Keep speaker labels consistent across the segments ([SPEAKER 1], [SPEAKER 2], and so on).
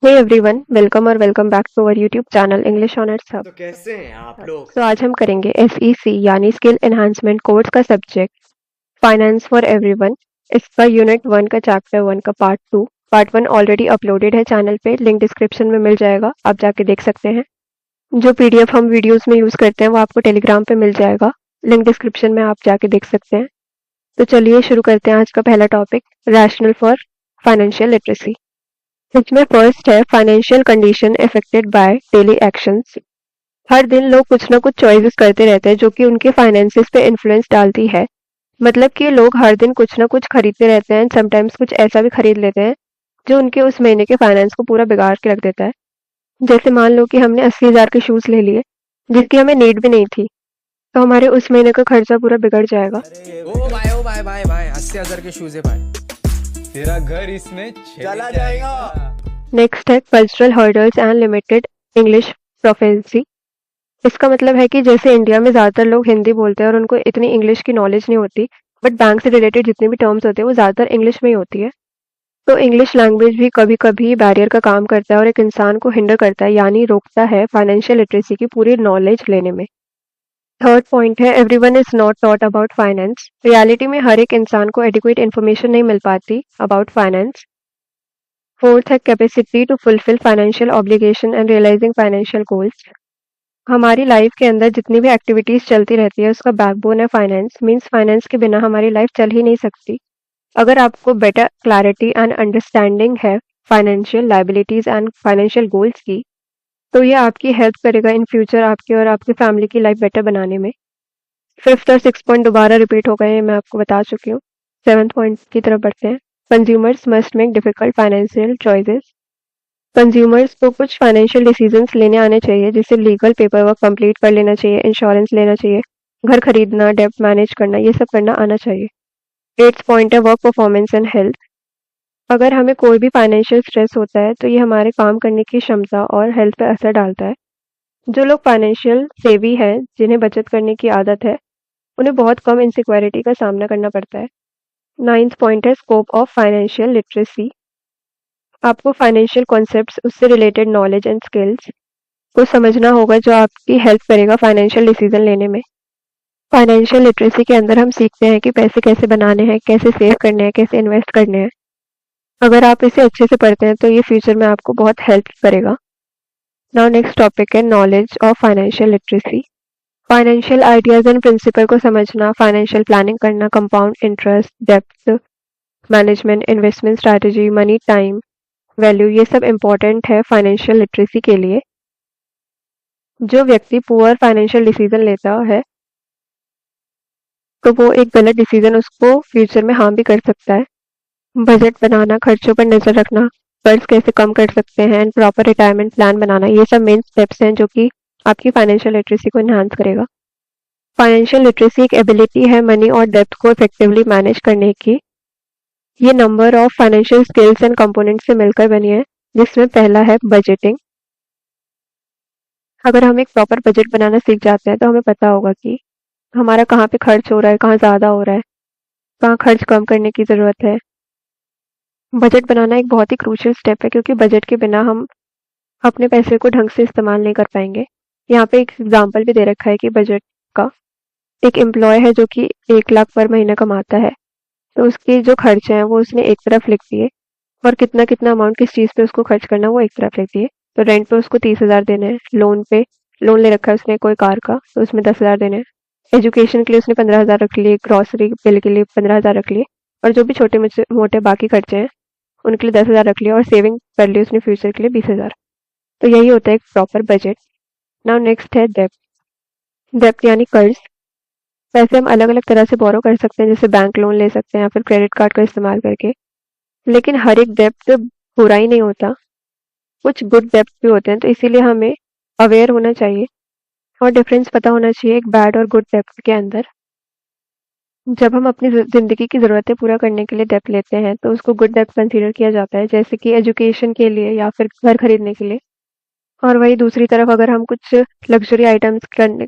[SPEAKER 1] हे everyone, welcome और welcome back to our YouTube channel English honours hub.
[SPEAKER 2] तो कैसे हैं आप लोग।
[SPEAKER 1] तो आज हम करेंगे SEC यानी स्किल एनहांसमेंट कोर्स का सब्जेक्ट फाइनेंस फॉर एवरीवन। इसका यूनिट 1 का चैप्टर 1 का पार्ट 2। पार्ट 1 ऑलरेडी अपलोडेड है चैनल पे, लिंक डिस्क्रिप्शन में मिल जाएगा, आप जाके देख सकते हैं। जो PDF हम वीडियोस में यूज करते हैं वो आपको टेलीग्राम पे मिल जाएगा, लिंक डिस्क्रिप्शन में आप जाके देख सकते हैं। तो चलिए शुरू करते हैं आज का पहला topic, rational for financial literacy. इसमें फर्स्ट है financial condition affected by daily actions. हर दिन लोग कुछ ना कुछ चॉइसेस करते रहते हैं जो कि उनके फाइनेंसेस पे इन्फ्लुएंस डालती है। मतलब कि लोग हर दिन कुछ ना कुछ खरीदते रहते हैं, समटाइम्स कुछ ऐसा भी खरीद लेते हैं जो उनके उस महीने के फाइनेंस को पूरा बिगाड़ के रख देता है। जैसे मान लो कि हमने 80,000 के शूज ले लिए जिसकी हमें नीड भी नहीं थी, तो हमारे उस महीने का खर्चा पूरा बिगड़ जाएगा।
[SPEAKER 3] ओ भाई भाई भाई 80,000 के शूज है भाई।
[SPEAKER 4] तेरा घर इसमें
[SPEAKER 3] चला जाएगा।
[SPEAKER 1] नेक्स्ट है cultural hurdles and limited English proficiency. इसका मतलब है कि जैसे इंडिया में ज़्यादातर लोग हिंदी बोलते हैं और उनको इतनी इंग्लिश की नॉलेज नहीं होती, बट बैंक से रिलेटेड जितनी भी टर्म्स होते हैं वो ज़्यादातर इंग्लिश में ही होती है। तो इंग्लिश लैंग्वेज भी कभी कभी बैरियर का काम करता है और एक इंसान को हिंडर करता है, यानी रोकता है फाइनेंशियल लिटरेसी की पूरी नॉलेज लेने में। थर्ड पॉइंट है everyone is not taught about finance. Reality में हर एक इंसान को एडिक्वेट इन्फॉर्मेशन नहीं मिल पाती अबाउट फाइनेंस। फोर्थ है capacity to fulfil financial obligation and realising financial goals. हमारी लाइफ के अंदर जितनी भी एक्टिविटीज चलती रहती है उसका बैकबोन है फाइनेंस। मींस फाइनेंस के बिना हमारी लाइफ चल ही नहीं सकती। अगर आपको बेटर क्लैरिटी एंड अंडरस्टैंडिंग है financial liabilities and financial goals की, तो ये आपकी हेल्प करेगा इन फ्यूचर आपकी और आपकी फैमिली की लाइफ बेटर बनाने में। फिफ्थ और सिक्स पॉइंट दोबारा रिपीट हो गए हैं, मैं आपको बता चुकी हूँ। सेवंथ पॉइंट की तरफ बढ़ते हैं। Consumers must make difficult financial choices. Consumers को कुछ फाइनेंशियल डिसीजंस लेने आने चाहिए, जैसे लीगल पेपर वर्क कंप्लीट कर लेना चाहिए, इंश्योरेंस लेना चाहिए, घर खरीदना, डेब्ट मैनेज करना, ये सब करना आना चाहिए। एट्थ पॉइंट है वर्क परफॉर्मेंस एंड हेल्थ। अगर हमें कोई भी फाइनेंशियल स्ट्रेस होता है तो ये हमारे काम करने की क्षमता और हेल्थ पर असर डालता है। जो लोग फाइनेंशियल सेवी हैं, जिन्हें बचत करने की आदत है, उन्हें बहुत कम इनसिक्योरिटी का सामना करना पड़ता है। नाइन्थ पॉइंट है स्कोप ऑफ फाइनेंशियल लिटरेसी। आपको फाइनेंशियल कॉन्सेप्ट्स, उससे रिलेटेड नॉलेज एंड स्किल्स को समझना होगा जो आपकी हेल्प करेगा फाइनेंशियल डिसीजन लेने में। फाइनेंशियल लिटरेसी के अंदर हम सीखते हैं कि पैसे कैसे बनाने हैं, कैसे सेव करने हैं, कैसे इन्वेस्ट करने हैं। अगर आप इसे अच्छे से पढ़ते हैं तो ये फ्यूचर में आपको बहुत हेल्प करेगा। नाउ नेक्स्ट टॉपिक है knowledge of financial literacy. Financial ideas and principle को समझना, फाइनेंशियल प्लानिंग करना, कंपाउंड इंटरेस्ट, डेप्थ management, investment strategy, money time value, ये सब इम्पोर्टेंट है फाइनेंशियल लिटरेसी के लिए। जो व्यक्ति पुअर फाइनेंशियल डिसीजन लेता है तो वो एक गलत डिसीजन उसको फ्यूचर में हार्म भी कर सकता है। बजट बनाना, खर्चों पर नजर रखना, कर्ज कैसे कम कर सकते हैं एंड प्रॉपर रिटायरमेंट प्लान बनाना, ये सब मेन स्टेप्स हैं जो कि आपकी फाइनेंशियल लिटरेसी को इन्हांस करेगा। फाइनेंशियल लिटरेसी एक एबिलिटी है मनी और डेब्ट को इफेक्टिवली मैनेज करने की। ये number of financial skills and component से मिलकर बनी है, जिसमें पहला है बजटिंग। अगर हम एक प्रॉपर बजट बनाना सीख जाते हैं तो हमें पता होगा कि हमारा कहाँ पे खर्च हो रहा है, कहाँ ज़्यादा हो रहा है, कहाँ खर्च कम करने की ज़रूरत है। बजट बनाना एक बहुत ही क्रूशियल स्टेप है, क्योंकि बजट के बिना हम अपने पैसे को ढंग से इस्तेमाल नहीं कर पाएंगे। यहाँ पे एक एग्जाम्पल भी दे रखा है कि बजट का, एक एम्प्लॉय है जो कि 1 लाख पर महीना कमाता है, तो उसके जो खर्चे हैं वो उसने एक तरफ लिख दिए, और कितना कितना अमाउंट किस चीज़ पे उसको खर्च करना है वो एक तरफ लिख दिए। तो रेंट पे उसको 30,000 देने हैं, लोन ले रखा है उसने कोई कार का, तो उसमें 10,000 देने हैं। एजुकेशन के लिए उसने 15,000 रख लिए, ग्रॉसरी बिल के लिए 15,000 रख लिए, और जो भी छोटे मोटे बाकी खर्चे हैं उनके लिए 10,000 रख लिया, और सेविंग कर ली उसने फ्यूचर के लिए 20,000। तो यही होता है एक प्रॉपर बजट। नाउ नेक्स्ट है डेब्ट। डेब्ट यानी कर्ज। पैसे हम अलग अलग तरह से बोरो कर सकते हैं, जैसे बैंक लोन ले सकते हैं या फिर क्रेडिट कार्ड का इस्तेमाल करके। लेकिन हर एक डेब्ट बुरा ही नहीं होता, कुछ गुड डेब्ट भी होते हैं, तो इसीलिए हमें अवेयर होना चाहिए और डिफरेंस पता होना चाहिए एक बैड और गुड डेब्ट के अंदर। जब हम अपनी ज़िंदगी की ज़रूरतें पूरा करने के लिए डेब्ट लेते हैं तो उसको गुड डेब्ट कंसीडर किया जाता है, जैसे कि एजुकेशन के लिए या फिर घर खरीदने के लिए। और वही दूसरी तरफ अगर हम कुछ लग्जरी आइटम्स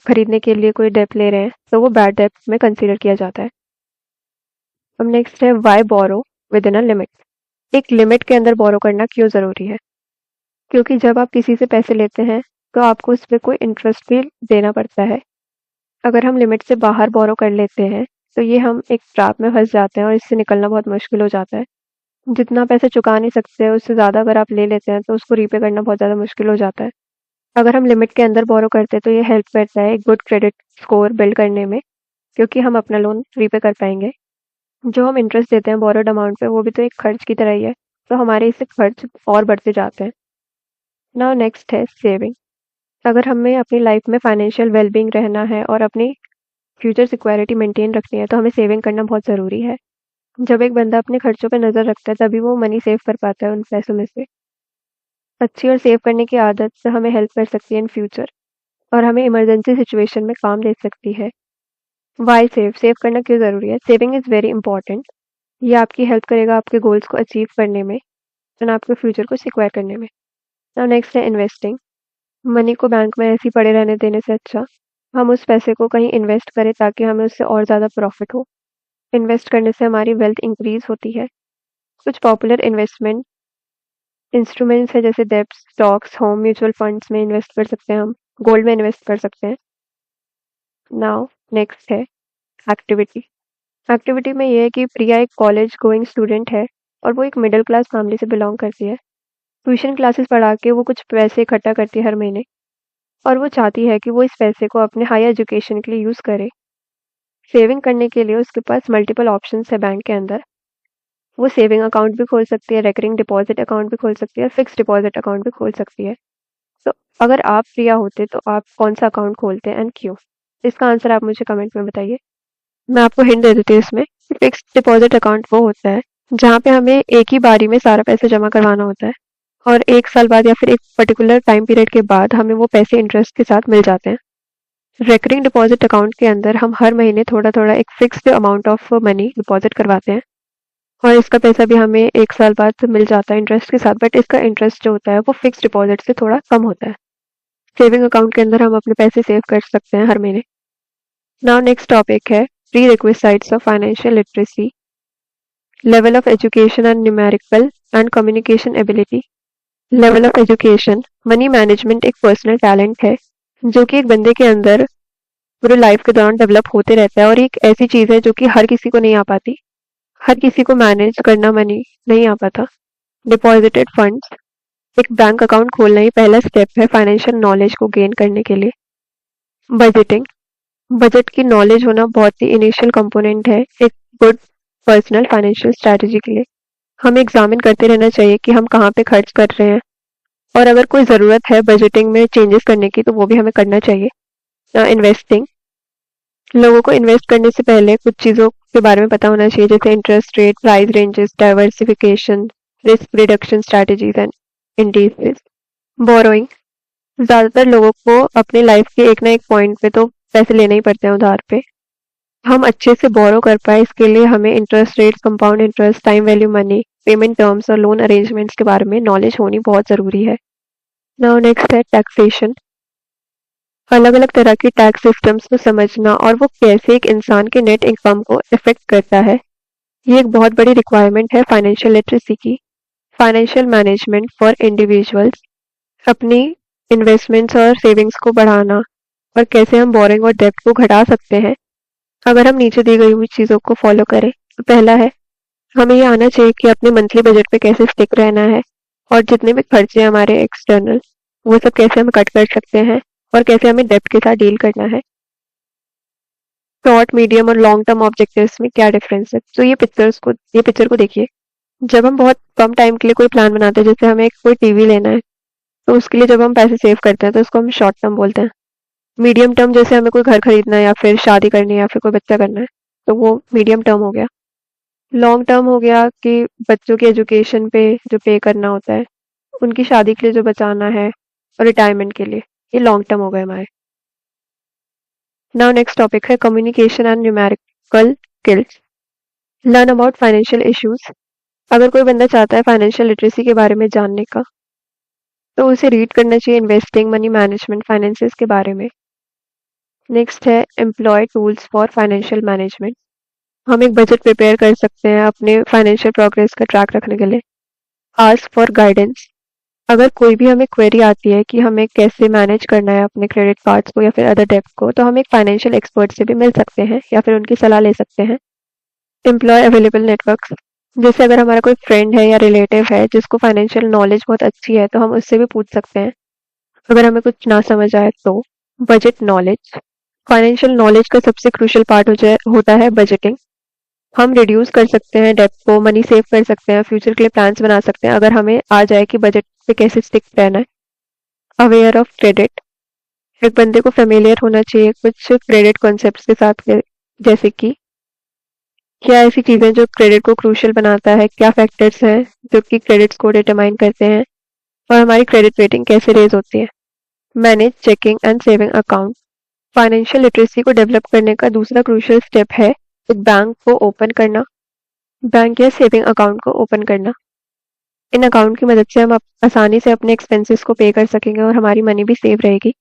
[SPEAKER 1] खरीदने के लिए कोई डेब्ट ले रहे हैं तो वो बैड डेब्ट में कंसीडर किया जाता है। अब नेक्स्ट है why borrow within a limit. एक लिमिट के अंदर बोरो करना क्यों ज़रूरी है। क्योंकि जब आप किसी से पैसे लेते हैं तो आपको उस पे कोई इंटरेस्ट भी देना पड़ता है। अगर हम लिमिट से बाहर बोरो कर लेते हैं तो ये हम एक ट्रैप में फँस जाते हैं और इससे निकलना बहुत मुश्किल हो जाता है। जितना पैसा चुका नहीं सकते उससे ज़्यादा अगर आप ले लेते हैं तो उसको रीपे करना बहुत ज़्यादा मुश्किल हो जाता है। अगर हम लिमिट के अंदर बोरो करते हैं तो ये हेल्प करता है एक गुड क्रेडिट स्कोर बिल्ड करने में, क्योंकि हम अपना लोन रीपे कर पाएँगे। जो हम इंटरेस्ट देते हैं बोरोड अमाउंट पे वो भी तो एक खर्च की तरह ही है, तो हमारे इससे खर्च और बढ़ते जाते हैं। नाउ नेक्स्ट है सेविंग। अगर हमें अपनी लाइफ में फाइनेंशियल वेलबींग रहना है और अपनी फ्यूचर सिक्योरिटी मेंटेन रखनी है तो हमें सेविंग करना बहुत ज़रूरी है। जब एक बंदा अपने खर्चों पे नज़र रखता है तभी वो मनी सेव कर पाता है उन पैसों में से। अच्छी और सेव करने की आदत से हमें हेल्प कर सकती है इन फ्यूचर और हमें इमरजेंसी सिचुएशन में काम दे सकती है। वाई सेव सेव करना क्यों ज़रूरी है? Saving is very important. ये आपकी हेल्प करेगा आपके गोल्स को अचीव करने में और आपके फ्यूचर को सिक्योर करने में। नाउ नेक्स्ट है इन्वेस्टिंग। मनी को बैंक में ऐसे ही पड़े रहने देने से अच्छा हम उस पैसे को कहीं इन्वेस्ट करें ताकि हमें उससे और ज़्यादा प्रॉफिट हो। इन्वेस्ट करने से हमारी वेल्थ इंक्रीज होती है। कुछ पॉपुलर इन्वेस्टमेंट इंस्ट्रूमेंट्स है जैसे debts, stocks, home mutual funds में इन्वेस्ट कर सकते हैं हम, गोल्ड में इन्वेस्ट कर सकते हैं। नाउ नेक्स्ट है एक्टिविटी। एक्टिविटी में ये है कि प्रिया एक कॉलेज गोइंग स्टूडेंट है और वो एक मिडिल क्लास फैमिली से बिलोंग करती है। ट्यूशन क्लासेस पढ़ा के वो कुछ पैसे इकट्ठा करती है हर महीने और वो चाहती है कि वो इस पैसे को अपने हायर एजुकेशन के लिए यूज़ करे। सेविंग करने के लिए उसके पास मल्टीपल ऑप्शंस है बैंक के अंदर। वो सेविंग अकाउंट भी खोल सकती है, रेकरिंग डिपॉजिट अकाउंट भी खोल सकती है, फिक्स्ड डिपॉजिट अकाउंट भी खोल सकती है। तो अगर आप प्रिया होते तो आप कौन सा अकाउंट खोलते एंड क्यों? इसका आंसर आप मुझे कमेंट में बताइए। मैं आपको हिंट दे देती हूँ इसमें। फिक्स्ड डिपॉजिट अकाउंट वो होता है जहाँ पे हमें एक ही बारी में सारा पैसा जमा करवाना होता है और 1 साल बाद या फिर एक पर्टिकुलर टाइम पीरियड के बाद हमें वो पैसे इंटरेस्ट के साथ मिल जाते हैं। रेकरिंग डिपॉजिट अकाउंट के अंदर हम हर महीने थोड़ा-थोड़ा एक fixed amount of money deposit करवाते हैं और इसका पैसा भी हमें 1 साल बाद मिल जाता है इंटरेस्ट के साथ, बट इसका इंटरेस्ट जो होता है वो फिक्स्ड डिपॉजिट से थोड़ा कम होता है। सेविंग अकाउंट के अंदर हम अपने पैसे सेव कर सकते हैं हर महीने। नाउ नेक्स्ट टॉपिक है prerequisites of financial literacy, level of education and numerical and communication ability. Level of education, money management एक पर्सनल टैलेंट है जो कि एक बंदे के अंदर पूरे लाइफ के दौरान डेवलप होते रहता है और एक ऐसी चीज़ है जो कि हर किसी को नहीं आ पाती। हर किसी को मैनेज करना मनी नहीं आ पाता। डिपॉजिटेड फंड्स, एक बैंक अकाउंट खोलना ही पहला स्टेप है फाइनेंशियल नॉलेज को गेन करने के लिए। बजटिंग, बजट की नॉलेज होना बहुत ही इनिशियल कंपोनेंट है एक गुड पर्सनल फाइनेंशियल स्ट्रैटेजी के लिए। हमें एग्जामिन करते रहना चाहिए कि हम कहाँ पे खर्च कर रहे हैं और अगर कोई ज़रूरत है बजटिंग में चेंजेस करने की तो वो भी हमें करना चाहिए। इन्वेस्टिंग, लोगों को इन्वेस्ट करने से पहले कुछ चीज़ों के बारे में पता होना चाहिए जैसे interest rate, price ranges, diversification, risk reduction strategies and indices. Borrowing, ज़्यादातर लोगों को अपनी लाइफ के एक ना एक पॉइंट पे तो पैसे लेने ही पड़ते हैं उधार पे। हम अच्छे से बोरो कर पाए इसके लिए हमें interest rate, compound interest, time value money, payment terms और लोन अरेंजमेंट्स के बारे में नॉलेज होनी बहुत ज़रूरी है। नाउ नेक्स्ट है टैक्सेशन। अलग अलग तरह की टैक्स सिस्टम्स को समझना और वो कैसे एक इंसान के नेट इनकम को इफेक्ट करता है, ये एक बहुत बड़ी रिक्वायरमेंट है फाइनेंशियल लिटरेसी की। फाइनेंशियल मैनेजमेंट फॉर इंडिविजुअल्स, अपनी इन्वेस्टमेंट्स और सेविंग्स को बढ़ाना और कैसे हम बोरिंग और डेब्ट को घटा सकते हैं अगर हम नीचे दी गई हुई चीज़ों को फॉलो करें। तो पहला है हमें ये आना चाहिए कि अपने मंथली बजट पे कैसे स्टिक रहना है और जितने भी खर्चे हैं हमारे एक्सटर्नल वो सब कैसे हम कट कर सकते हैं और कैसे हमें डेब्ट के साथ डील करना है। शॉर्ट, मीडियम और लॉन्ग टर्म ऑब्जेक्टिव्स में क्या डिफरेंस है? तो ये पिक्चर को देखिए। जब हम बहुत कम टाइम के लिए कोई प्लान बनाते हैं जैसे हमें कोई टीवी लेना है तो उसके लिए जब हम पैसे सेव करते हैं तो उसको हम शॉर्ट टर्म बोलते हैं। मीडियम टर्म जैसे हमें कोई घर खरीदना है या फिर शादी करनी है या फिर कोई बच्चा करना है तो वो मीडियम टर्म हो गया। लॉन्ग टर्म हो गया कि बच्चों की एजुकेशन पे जो पे करना होता है, उनकी शादी के लिए जो बचाना है और रिटायरमेंट के लिए, ये लॉन्ग टर्म हो गए हमारे। नाउ नेक्स्ट टॉपिक है communication and numerical skills, learn about financial issues. अगर कोई बंदा चाहता है फाइनेंशियल लिटरेसी के बारे में जानने का तो उसे रीड करना चाहिए इन्वेस्टिंग, मनी मैनेजमेंट, फाइनेंसेस के बारे में। नेक्स्ट है employ tools for financial management. हम एक बजट प्रिपेयर कर सकते हैं अपने फाइनेंशियल प्रोग्रेस का ट्रैक रखने के लिए। आस्क फॉर गाइडेंस, अगर कोई भी हमें क्वेरी आती है कि हमें कैसे मैनेज करना है अपने क्रेडिट कार्ड्स को या फिर अदर डेब्ट को, तो हम एक फाइनेंशियल एक्सपर्ट से भी मिल सकते हैं या फिर उनकी सलाह ले सकते हैं। एम्प्लॉय अवेलेबल नेटवर्क्स, जैसे अगर हमारा कोई फ्रेंड है या रिलेटिव है जिसको फाइनेंशियल नॉलेज बहुत अच्छी है, तो हम उससे भी पूछ सकते हैं अगर हमें कुछ ना समझ आए तो। बजट नॉलेज, फाइनेंशियल नॉलेज का सबसे क्रूशियल पार्ट होता है बजटिंग। हम रिड्यूस कर सकते हैं डेब्ट को, मनी सेव कर सकते हैं, फ्यूचर के लिए प्लान्स बना सकते हैं अगर हमें आ जाए कि बजट पे कैसे स्टिक रहना है। अवेयर ऑफ क्रेडिट, एक बंदे को फेमिलियर होना चाहिए कुछ क्रेडिट कॉन्सेप्ट्स के साथ, जैसे कि क्या ऐसी चीजें जो क्रेडिट को क्रूशियल बनाता है, क्या फैक्टर्स हैं जो कि क्रेडिट स्कोर डिटरमाइन करते हैं, और हमारी क्रेडिट रेटिंग कैसे रेज होती है। Manage checking and saving account, financial literacy को डेवलप करने का दूसरा क्रूशियल स्टेप है एक बैंक को ओपन करना, बैंक या सेविंग अकाउंट को ओपन करना। इन अकाउंट की मदद से हम आसानी से अपने एक्सपेंसेस को पे कर सकेंगे और हमारी मनी भी सेव रहेगी।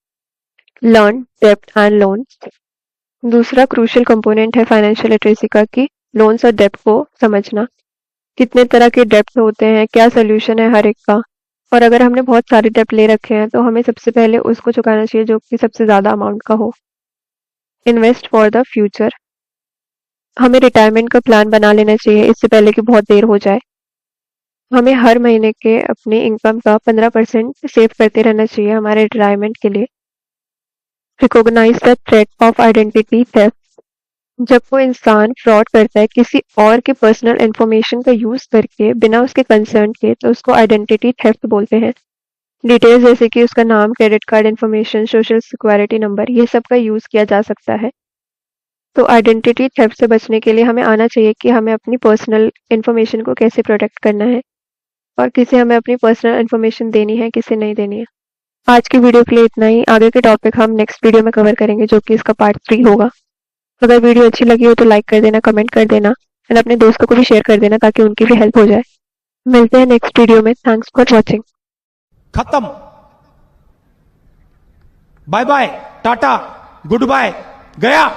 [SPEAKER 1] लर्न डेब्ट एंड लोन्स, दूसरा क्रूशियल कंपोनेंट है फाइनेंशियल लिटरेसी का कि लोन्स और डेब्ट को समझना, कितने तरह के डेब्ट होते हैं, क्या सोल्यूशन है हर एक का, और अगर हमने बहुत सारे डेब्ट ले रखे हैं तो हमें सबसे पहले उसको चुकाना चाहिए जो कि सबसे ज़्यादा अमाउंट का हो। इन्वेस्ट फॉर द फ्यूचर, हमें रिटायरमेंट का प्लान बना लेना चाहिए इससे पहले कि बहुत देर हो जाए। हमें हर महीने के अपने इनकम का 15% सेव करते रहना चाहिए हमारे रिटायरमेंट के लिए। Recognise the threat of identity theft, जब कोई इंसान फ्रॉड करता है किसी और के पर्सनल इंफॉर्मेशन का यूज करके बिना उसके कंसर्न के, तो उसको आइडेंटिटी थेफ्ट बोलते हैं। डिटेल्स जैसे कि उसका नाम, credit card information, social security number, ये सब का यूज किया जा सकता है। तो आइडेंटिटी थेफ्ट से बचने के लिए हमें आना चाहिए कि हमें अपनी पर्सनल इंफॉर्मेशन को कैसे प्रोटेक्ट करना है और किसे हमें अपनी पर्सनल इंफॉर्मेशन देनी है, किसे नहीं देनी है। आज की वीडियो के लिए इतना ही। आगे के टॉपिक हम नेक्स्ट वीडियो में कवर करेंगे जो कि इसका पार्ट 3 होगा। अगर वीडियो अच्छी लगी हो तो लाइक कर देना, कमेंट कर देना और अपने दोस्तों को भी शेयर कर देना ताकि उनकी भी हेल्प हो जाए। मिलते हैं नेक्स्ट वीडियो में। Thanks for watching.
[SPEAKER 2] खत्म। बाय बाय, टाटा, गुड बाय, गया।